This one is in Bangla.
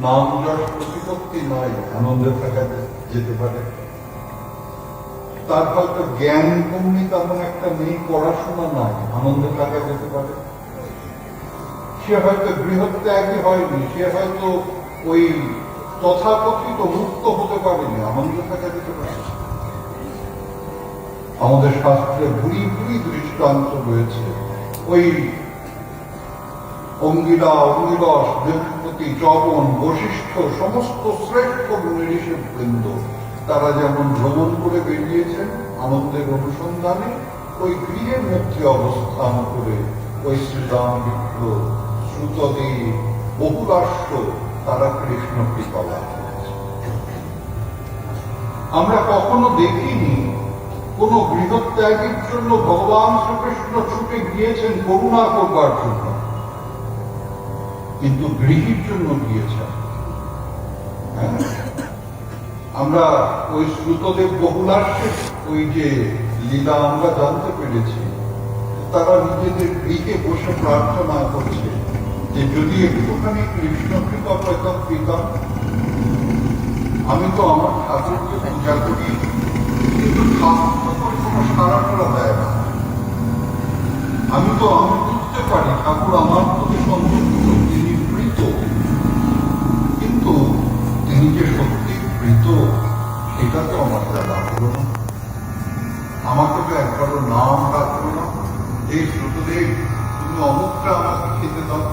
নাম যশ প্রতিপত্তি নয়, আনন্দে থাকা যেতে পারে। তার হয়তো জ্ঞান কমনি তেমন একটা নেই, পড়াশোনা নাই, আনন্দে থাকা যেতে পারে। সে হয়তো গৃহত্যাগী হয়নি, সে হয়তো ওই তথাকথিত মুক্ত হতে পারেনি, আনন্দে থাকা যেতে পারে। আমাদের শাস্ত্রে ভুরি ভুরি দৃষ্টান্ত রয়েছে। ওই অঙ্গিরা, অঙ্গিরস, বৃহস্পতি, চবন, বশিষ্ঠ, সমস্ত শ্রেষ্ঠ ঋষি বৃন্দ তারা যেমন ভ্রমণ করে বেরিয়েছেন আনন্দের অনুসন্ধানে, ওই গৃহের মধ্যে অবস্থান করে ওই শ্রীরাম, বিপ্র, শ্রুতদেব, বহুরাষ্ট্র তারা কৃষ্ণকে পালন করেছে। আমরা কখনো দেখিনি কোন গৃহত্যাগীর জন্য ভগবান শ্রীকৃষ্ণ ছুটে গিয়েছেন করুণা করবার জন্য, কিন্তু গৃহীর জন্য গিয়েছেন। আমরা ওই শ্রুতদেব বহুলার্ষের ওই যে লীলা আমরা জানতে পেরেছি, তারা নিজেদের গৃহে বসে প্রার্থনা করছে যে যদি একটুখানি কৃষ্ণ কৃপা পেতাম, আমি তো আমার ঠাকুরকে পূজা করি, কিন্তু ঠাকুর তো কোনো সারা করা দেয় না। আমি বুঝতে পারি ঠাকুর আমার প্রতি সন্তুষ্ট, তিনি প্রীত, কিন্তু তিনি যে সত্যি প্রীত সেটা তো আমার দ্বারা হলো না। আমাকে তো একবারও নাম রাখলো না, এই শ্রুতদেব তুমি অমুকটা আমাকে খেতে দাও।